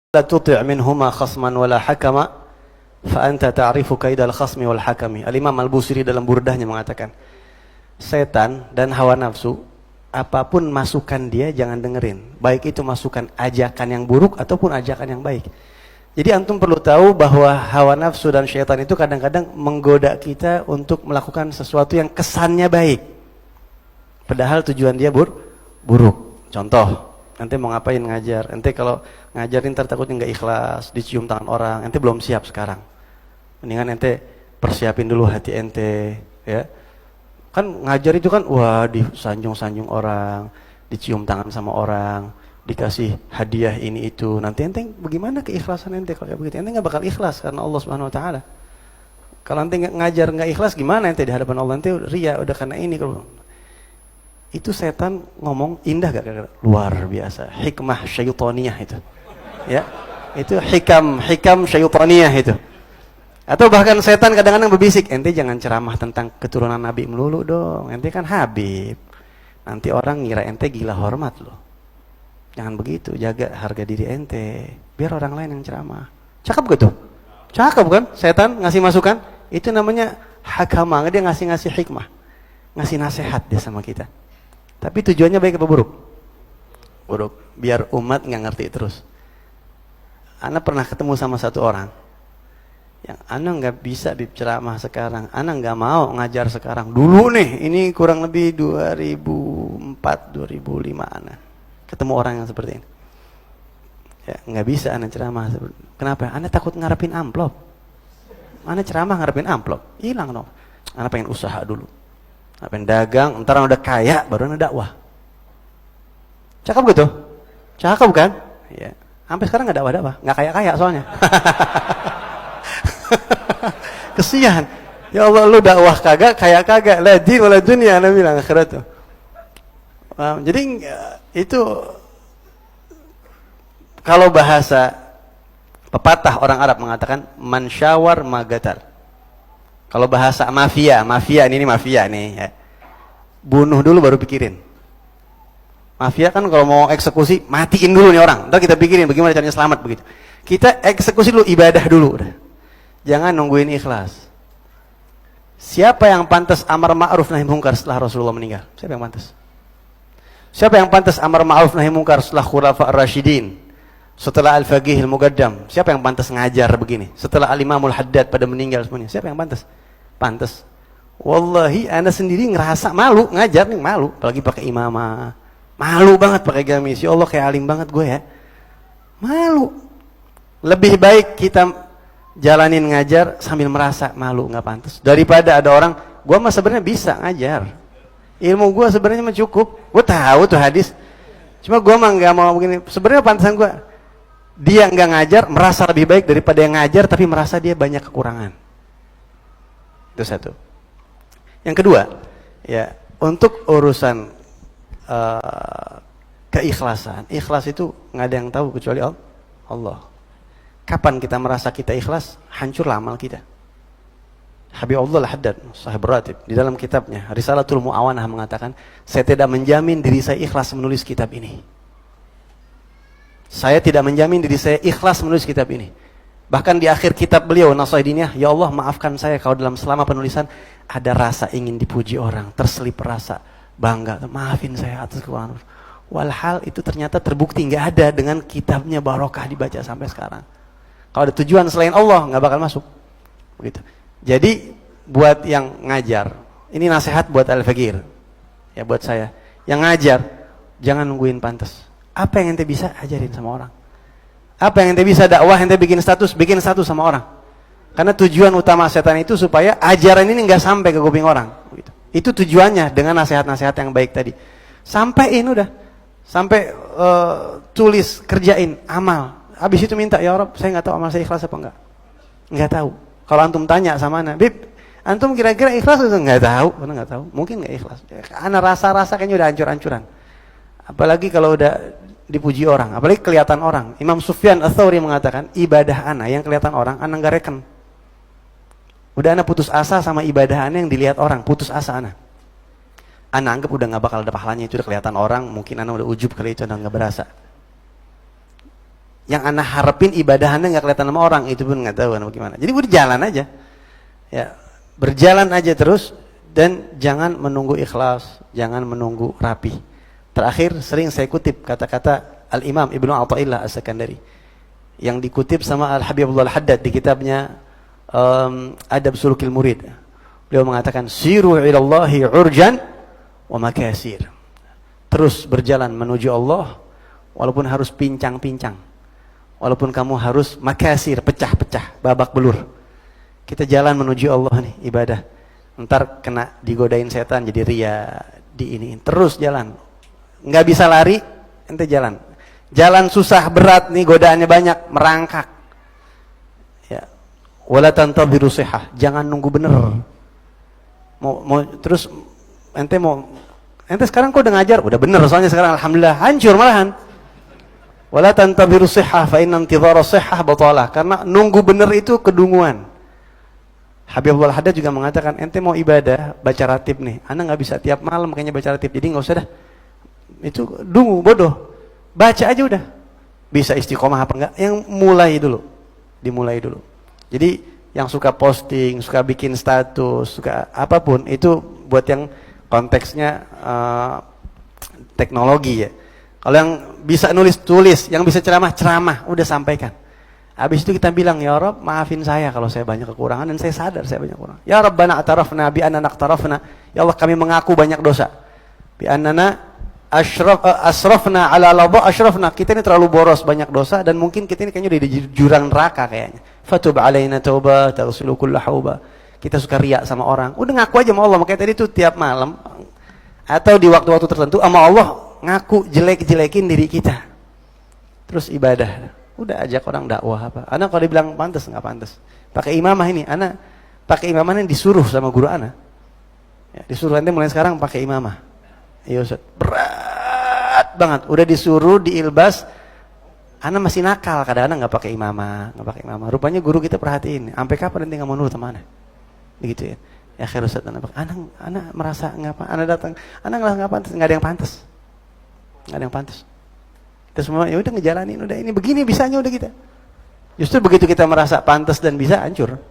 La tuti' minhuma khasman wala hakama fa anta ta'rifu kaidal khasmi wal hakami. Al-Imam Al-Busiri dalam burdahnya mengatakan, setan dan hawa nafsu, apapun masukan dia jangan dengerin, baik itu masukan ajakan yang buruk ataupun ajakan yang baik. Jadi antum perlu tahu bahwa hawa nafsu dan syaitan itu kadang-kadang menggoda kita untuk melakukan sesuatu yang kesannya baik, padahal tujuan dia buruk. Contoh, ente mau ngapain ngajar, ente kalau ngajarin ntar takutnya nggak ikhlas, dicium tangan orang, ente belum siap sekarang. Mendingan ente persiapin dulu hati ente, ya. Kan ngajar itu kan, wah, disanjung-sanjung orang, dicium tangan sama orang, dikasih hadiah ini itu. Nanti ente bagaimana keikhlasan ente kalau kayak begitu? Ente nggak bakal ikhlas karena Allah Subhanahu Wa Taala. Kalau ente ngajar nggak ikhlas, gimana ente di hadapan Allah? Ente ria udah karena ini. Itu setan ngomong indah gak? Luar biasa. Hikmah syaitaniyah itu. Ya, itu hikam syaitaniyah itu. Atau bahkan setan kadang-kadang berbisik, ente jangan ceramah tentang keturunan Nabi melulu dong. Ente kan Habib. Nanti orang ngira ente gila hormat loh. Jangan begitu, jaga harga diri ente. Biar orang lain yang ceramah. Cakep gitu? Cakep kan? Setan ngasih masukan. Itu namanya hakama. Dia ngasih hikmah. Ngasih nasihat dia sama kita. Tapi tujuannya baik apa buruk? Buruk. Biar umat nggak ngerti terus. Ana pernah ketemu sama satu orang yang ana nggak bisa biceramah sekarang. Ana nggak mau ngajar sekarang. Dulu nih, ini kurang lebih 2004, 2005 ana ketemu orang yang seperti ini. Ya, nggak bisa ana ceramah. Kenapa? Ana takut ngarepin amplop. Ana ceramah ngarepin amplop, hilang dong. Ana pengen usaha dulu. Pengen dagang, ntar udah kaya, baru ada dakwah. Cakep gitu? Cakep kan? Ya. Sampai sekarang nggak dakwah, nggak kaya-kaya soalnya. Kesian. Ya Allah, lu dakwah kagak, kaya kagak. La din wala dunya, ana bilang akhirat tuh. Jadi itu kalau bahasa pepatah orang Arab mengatakan man syawar magatal. Kalau bahasa mafia ini mafia nih ya. Bunuh dulu baru pikirin. Mafia kan kalau mau eksekusi, matiin dulu nih orang. Ntar kita pikirin bagaimana caranya selamat begitu. Kita eksekusi dulu, ibadah dulu udah. Jangan nungguin ikhlas. Siapa yang pantas amar ma'ruf nahi munkar setelah Rasulullah meninggal? Siapa yang pantas? Siapa yang pantas amar ma'ruf nahi munkar setelah Khulafa ar-Rasyidin? Setelah Al-Faqih Al-Muqaddam? Siapa yang pantas ngajar begini? Setelah Al-Imamul Haddad pada meninggal semuanya? Siapa yang pantas? Pantas. Wallahi ana sendiri ngerasa malu ngajar nih, malu, apalagi pakai imamah. Malu banget pakai gamis. Ya Allah, kayak alim banget gue ya. Malu. Lebih baik kita jalanin ngajar sambil merasa malu, nggak pantas, daripada ada orang, gue mah sebenarnya bisa ngajar. Ilmu gue sebenarnya mah cukup. Gue tahu tuh hadis. Cuma gue mah nggak mau begini. Sebenarnya pantasan gue. Dia nggak ngajar, merasa lebih baik daripada yang ngajar, tapi merasa dia banyak kekurangan. Itu satu. Yang kedua, ya, untuk urusan keikhlasan, ikhlas itu nggak ada yang tahu kecuali Allah. Kapan kita merasa kita ikhlas, hancurlah amal kita. Habib Abdul Haddad, sahib ratib, di dalam kitabnya Risalatul Mu'awanah mengatakan, saya tidak menjamin diri saya ikhlas menulis kitab ini. Saya tidak menjamin diri saya ikhlas menulis kitab ini. Bahkan di akhir kitab beliau, Nasihat Diniyah, ya Allah maafkan saya kalau dalam selama penulisan ada rasa ingin dipuji orang, terselip rasa bangga, maafin saya atas kekurangan. Walhal itu ternyata terbukti nggak ada dengan kitabnya barokah dibaca sampai sekarang. Kalau ada tujuan selain Allah nggak bakal masuk. Begitu. Jadi buat yang ngajar, ini nasihat buat Al-Faqir, ya buat saya, yang ngajar jangan nungguin pantas. Apa yang ente bisa ajarin sama orang. Apa yang ente bisa dakwah, ente bikin status sama orang. Karena tujuan utama setan itu supaya ajaran ini nggak sampai ke kuping orang. Gitu. Itu tujuannya dengan nasihat-nasihat yang baik tadi. Sampaiin udah, sampai tulis, kerjain, amal. Habis itu minta, ya Rabb, saya nggak tahu amal saya ikhlas apa enggak. Nggak tahu. Kalau antum tanya sama ana, Bib, antum kira-kira ikhlas atau nggak tahu? Karena nggak tahu, mungkin nggak ikhlas. Ana rasa-rasa kayaknya udah hancur-hancuran. Apalagi kalau udah dipuji orang, apalagi kelihatan orang. Imam Sufyan Ats-Tsauri mengatakan, ibadah ana yang kelihatan orang, ana nggak reken. Udah ana putus asa sama ibadah ana yang dilihat orang, putus asa ana. Ana anggap udah nggak bakal ada pahalanya, itu udah kelihatan orang, mungkin ana udah ujub kali itu, ana nggak berasa. Yang ana harapin ibadahannya nggak kelihatan sama orang, itu pun nggak tahu bagaimana. Jadi udah jalan aja, ya berjalan aja terus dan jangan menunggu ikhlas, jangan menunggu rapi. Terakhir sering saya kutip kata-kata Al-Imam Ibnu Athaillah As-Sakandari yang dikutip sama Al-Habibullah Al-Haddad di kitabnya Adab Sulukil Murid. Beliau mengatakan siru ilallahi urjan wa makasir. Terus berjalan menuju Allah walaupun harus pincang-pincang. Walaupun kamu harus makasir, pecah-pecah, babak belur. Kita jalan menuju Allah nih, ibadah. Ntar kena digodain setan jadi ria, diiniin. Terus jalan. Nggak bisa lari, ente jalan. Jalan susah, berat nih, godaannya banyak, merangkak. Ya. Wala tantabiru sihah, jangan nunggu bener. Mau terus ente sekarang kok udah ngajar, udah bener soalnya sekarang alhamdulillah, hancur malahan. Wala tantabiru sihah fa inna intidhara sihah batalah, karena nunggu bener itu kedunguan. Habibullah Haddad juga mengatakan, ente mau ibadah baca ratib nih, ana nggak bisa tiap malam kayaknya baca ratib, jadi nggak usah dah. Itu dungu, bodoh. Baca aja udah. Bisa istiqomah apa enggak? Yang mulai dulu. Dimulai dulu. Jadi yang suka posting, suka bikin status, suka apapun, itu buat yang konteksnya teknologi ya. Kalau yang bisa nulis, tulis. Yang bisa ceramah, ceramah. Udah sampaikan. Habis itu kita bilang, ya Rabb, maafin saya kalau saya banyak kekurangan dan saya sadar saya banyak kekurangan. Ya Rabbana atarafna bi annana aqtarafna. Ya Allah, kami mengaku banyak dosa. Bi annana asrafna ala ladha asrafna. Kita ini terlalu boros, banyak dosa, dan mungkin kita ini kayaknya udah di jurang neraka kayaknya. Fatub alaina tauba taghsilu kulla hauba. Kita suka riak sama orang. Udah ngaku aja sama Allah. Makanya tadi tuh tiap malam atau di waktu-waktu tertentu sama Allah ngaku jelek-jelekin diri kita. Terus ibadah. Udah ajak orang dakwah apa. Ana kalau dibilang pantas enggak pantas. Pakai imamah ini, ana pakai imamah ini disuruh sama guru ana. Ya, disuruh ente mulai sekarang pakai imamah. Iya Ustaz. Berat banget. Udah disuruh diilbas. Ana masih nakal, kadang-kadang enggak pakai imamah, enggak pakai imamah. Rupanya guru kita perhatiin. Sampai kapan ente enggak mau nurut sama ana? Begitu ya. Ya akhir Ustaz ana merasa ngapa? Ana datang, ana enggak pantas, enggak ada yang pantas. Enggak ada yang pantas. Kita semua ya udah ngejalanin, udah ini begini bisanya udah kita. Justru begitu kita merasa pantas dan bisa, hancur.